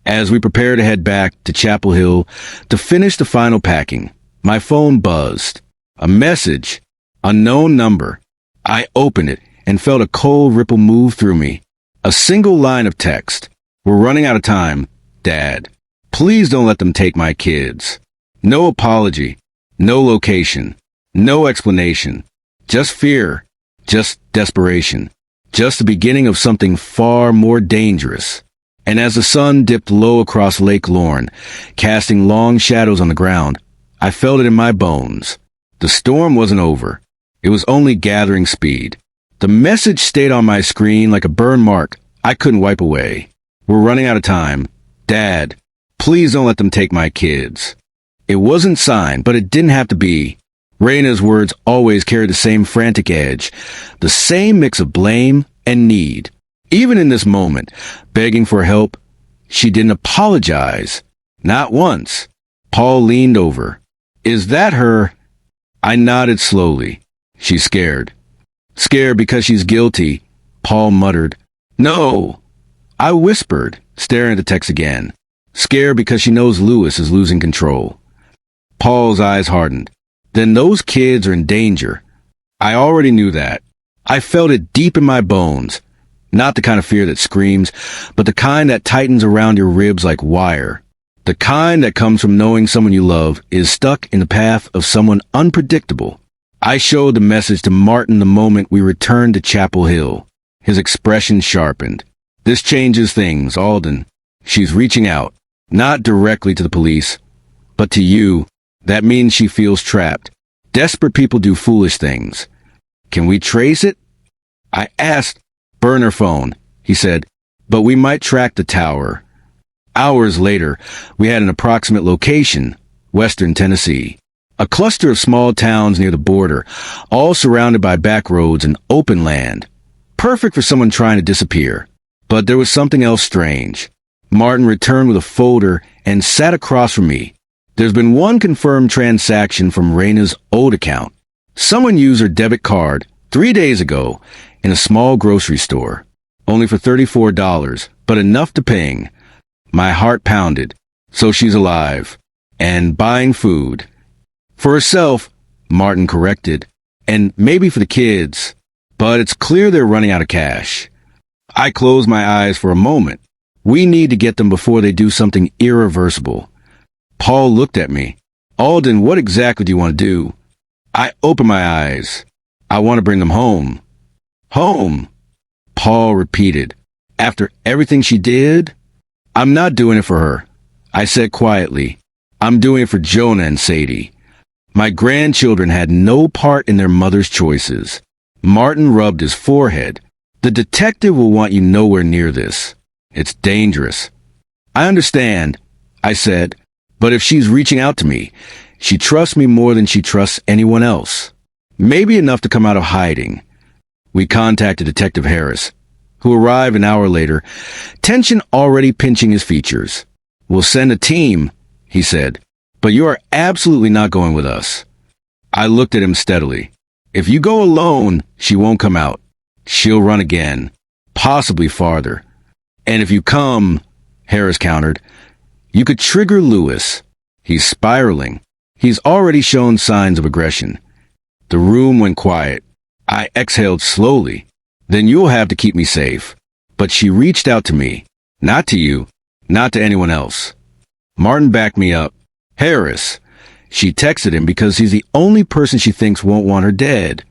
As we prepare to head back to Chapel Hill to finish the final packing, my phone buzzed. A message. Unknown number. I opened it and felt a cold ripple move through me. A single line of text. We're running out of time, Dad. Please don't let them take my kids. No apology. No location. No explanation. Just fear. Just desperation. Just the beginning of something far more dangerous. And as the sun dipped low across Lake Lorne, casting long shadows on the ground, I felt it in my bones. The storm wasn't over. It was only gathering speed. The message stayed on my screen like a burn mark I couldn't wipe away. We're running out of time. Dad, please don't let them take my kids. It wasn't signed, but it didn't have to be. Raina's words always carried the same frantic edge, the same mix of blame and need. Even in this moment, begging for help, she didn't apologize. Not once. Paul leaned over. Is that her? I nodded slowly. She's scared. Scared because she's guilty, Paul muttered. No. I whispered, staring at the text again. Scared because she knows Lewis is losing control. Paul's eyes hardened. Then those kids are in danger. I already knew that. I felt it deep in my bones. Not the kind of fear that screams, but the kind that tightens around your ribs like wire. The kind that comes from knowing someone you love is stuck in the path of someone unpredictable. I showed the message to Martin the moment we returned to Chapel Hill. His expression sharpened. This changes things, Alden. She's reaching out, not directly to the police, but to you. That means she feels trapped. Desperate people do foolish things. Can we trace it? I asked. Burner phone, he said, but we might track the tower. Hours later, we had an approximate location, western Tennessee. A cluster of small towns near the border, all surrounded by back roads and open land. Perfect for someone trying to disappear. But there was something else strange. Martin returned with a folder and sat across from me. There's been one confirmed transaction from Raina's old account. Someone used her debit card 3 days ago in a small grocery store. Only for $34, but enough to ping. My heart pounded. So she's alive. And buying food. For herself, Martin corrected. And maybe for the kids. But it's clear they're running out of cash. I closed my eyes for a moment. We need to get them before they do something irreversible. Paul looked at me. Alden, what exactly do you want to do? I opened my eyes. I want to bring them home. Home, Paul repeated. After everything she did? I'm not doing it for her. I said quietly. I'm doing it for Jonah and Sadie. My grandchildren had no part in their mother's choices. Martin rubbed his forehead. The detective will want you nowhere near this. It's dangerous. I understand, I said, but if she's reaching out to me, she trusts me more than she trusts anyone else. Maybe enough to come out of hiding. We contacted Detective Harris, who arrived an hour later, tension already pinching his features. We'll send a team, he said, but you are absolutely not going with us. I looked at him steadily. If you go alone, she won't come out. She'll run again, possibly farther. And if you come, Harris countered, you could trigger Lewis. He's spiraling. He's already shown signs of aggression. The room went quiet. I exhaled slowly. Then you'll have to keep me safe. But she reached out to me. Not to you. Not to anyone else. Martin backed me up. Harris. She texted him because he's the only person she thinks won't want her dead.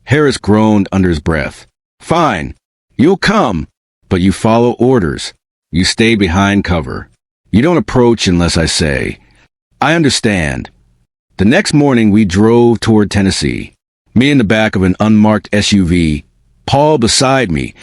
Harris groaned under his breath. Fine. You'll come. But you follow orders. You stay behind cover. You don't approach unless I say. I understand. The next morning we drove toward Tennessee. Me in the back of an unmarked SUV, Paul beside me,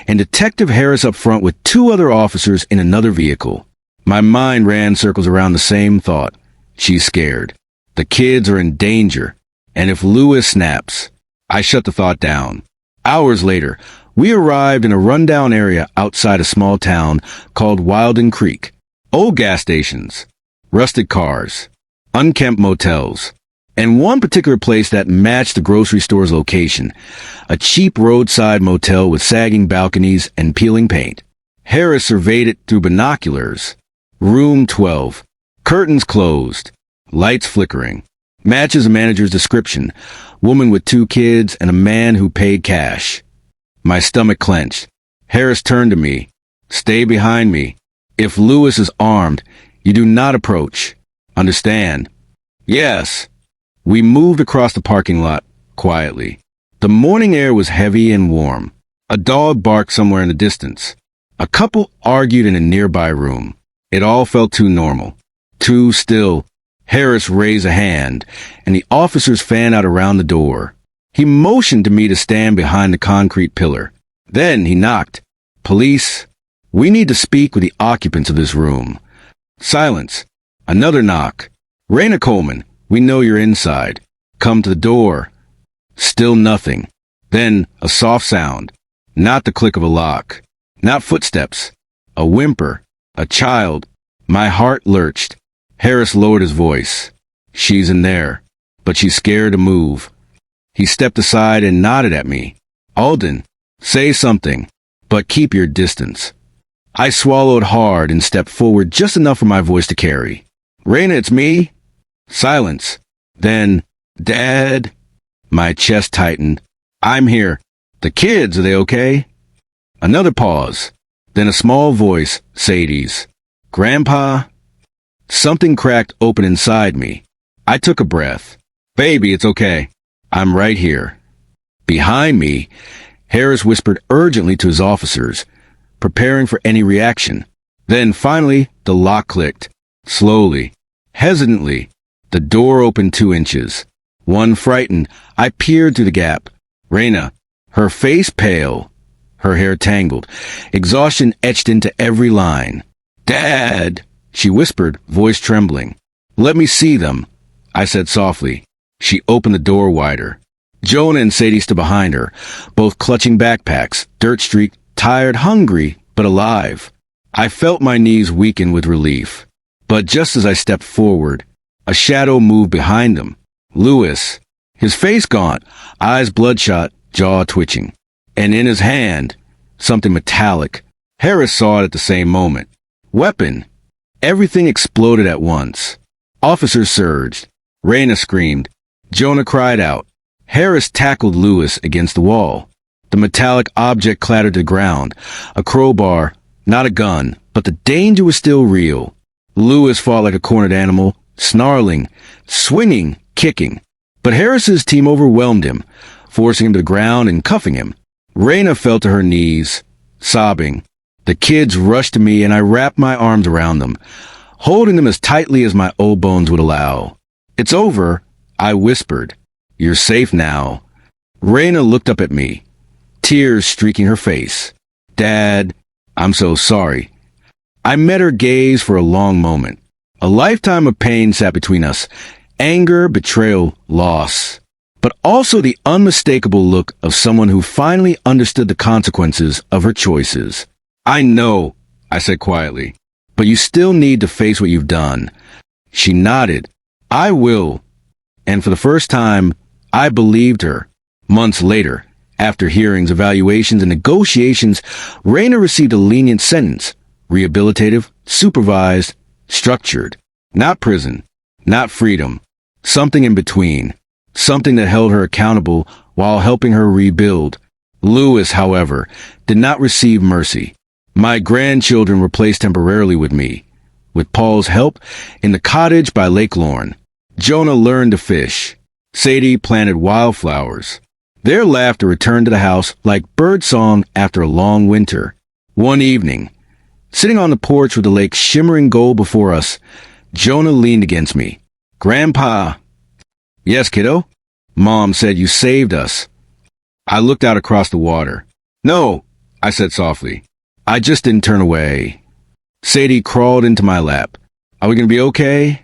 and Detective Harris up front with 2 other officers in another vehicle. My mind ran circles around the same thought. She's scared. The kids are in danger. And if Lewis snaps, I shut the thought down. Hours later, we arrived in a rundown area outside a small town called Wilden Creek. Old gas stations, rusted cars, unkempt motels, and one particular place that matched the grocery store's location, a cheap roadside motel with sagging balconies and peeling paint. Harris surveyed it through binoculars. Room 12. Curtains closed. Lights flickering. Matches a manager's description. Woman with 2 kids and a man who paid cash. My stomach clenched. Harris turned to me. Stay behind me. If Lewis is armed, you do not approach. Understand? Yes. We moved across the parking lot quietly. The morning air was heavy and warm. A dog barked somewhere in the distance. A couple argued in a nearby room. It all felt too normal. Too still. Harris raised a hand, and the officers fanned out around the door. He motioned to me to stand behind the concrete pillar. Then he knocked. Police, we need to speak with the occupants of this room. Silence. Another knock. Raina Coleman, we know you're inside. Come to the door. Still nothing. Then a soft sound. Not the click of a lock. Not footsteps. A whimper. A child. My heart lurched. Harris lowered his voice. She's in there, but she's scared to move. He stepped aside and nodded at me. Alden, say something, but keep your distance. I swallowed hard and stepped forward just enough for my voice to carry. Raina, it's me. Silence. Then, Dad. My chest tightened. I'm here. The kids, are they okay? Another pause. Then a small voice, Sadie's. Grandpa? Something cracked open inside me. I took a breath. Baby, it's okay. I'm right here. Behind me, Harris whispered urgently to his officers, preparing for any reaction. Then finally, the lock clicked. Slowly, hesitantly, the door opened 2 inches. One frightened, I peered through the gap. Raina, her face pale, her hair tangled, exhaustion etched into every line. Dad, she whispered, voice trembling. Let me see them, I said softly. She opened the door wider. Jonah and Sadie stood behind her, both clutching backpacks, dirt-streaked, tired, hungry, but alive. I felt my knees weaken with relief. But just as I stepped forward, a shadow moved behind them. Lewis, his face gaunt, eyes bloodshot, jaw twitching. And in his hand, something metallic. Harris saw it at the same moment. Weapon. Everything exploded at once. Officers surged. Raina screamed. Jonah cried out. Harris tackled Lewis against the wall. The metallic object clattered to the ground. A crowbar, not a gun, but the danger was still real. Lewis fought like a cornered animal, snarling, swinging, kicking. But Harris's team overwhelmed him, forcing him to the ground and cuffing him. Raina fell to her knees, sobbing. The kids rushed to me and I wrapped my arms around them, holding them as tightly as my old bones would allow. It's over, I whispered. You're safe now. Raina looked up at me, tears streaking her face. Dad, I'm so sorry. I met her gaze for a long moment. A lifetime of pain sat between us. Anger, betrayal, loss. But also the unmistakable look of someone who finally understood the consequences of her choices. I know, I said quietly, but you still need to face what you've done. She nodded. I will. And for the first time, I believed her. Months later, after hearings, evaluations, and negotiations, Raina received a lenient sentence. Rehabilitative, supervised, structured. Not prison, not freedom. Something in between. Something that held her accountable while helping her rebuild. Lewis, however, did not receive mercy. My grandchildren were placed temporarily with me. With Paul's help, in the cottage by Lake Lorne. Jonah learned to fish. Sadie planted wildflowers. Their laughter returned to the house like birdsong after a long winter. One evening, sitting on the porch with the lake shimmering gold before us, Jonah leaned against me. Grandpa. Yes, kiddo? Mom said you saved us. I looked out across the water. No, I said softly. I just didn't turn away. Sadie crawled into my lap. Are we going to be okay?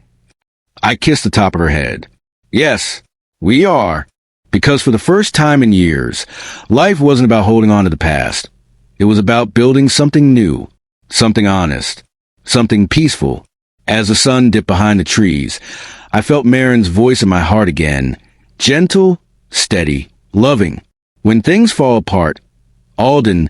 I kissed the top of her head. Yes, we are. Because for the first time in years, life wasn't about holding on to the past. It was about building something new, something honest, something peaceful. As the sun dipped behind the trees, I felt Marin's voice in my heart again. Gentle, steady, loving. When things fall apart, Alden,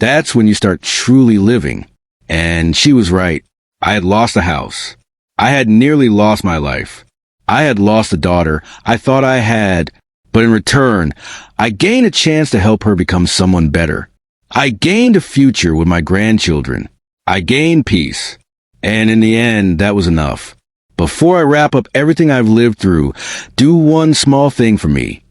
that's when you start truly living. And she was right. I had lost a house. I had nearly lost my life. I had lost a daughter I thought I had, but in return, I gained a chance to help her become someone better. I gained a future with my grandchildren. I gained peace. And in the end, that was enough. Before I wrap up everything I've lived through, do one small thing for me.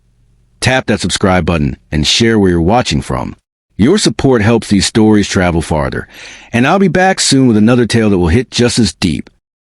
Tap that subscribe button and share where you're watching from. Your support helps these stories travel farther. And I'll be back soon with another tale that will hit just as deep.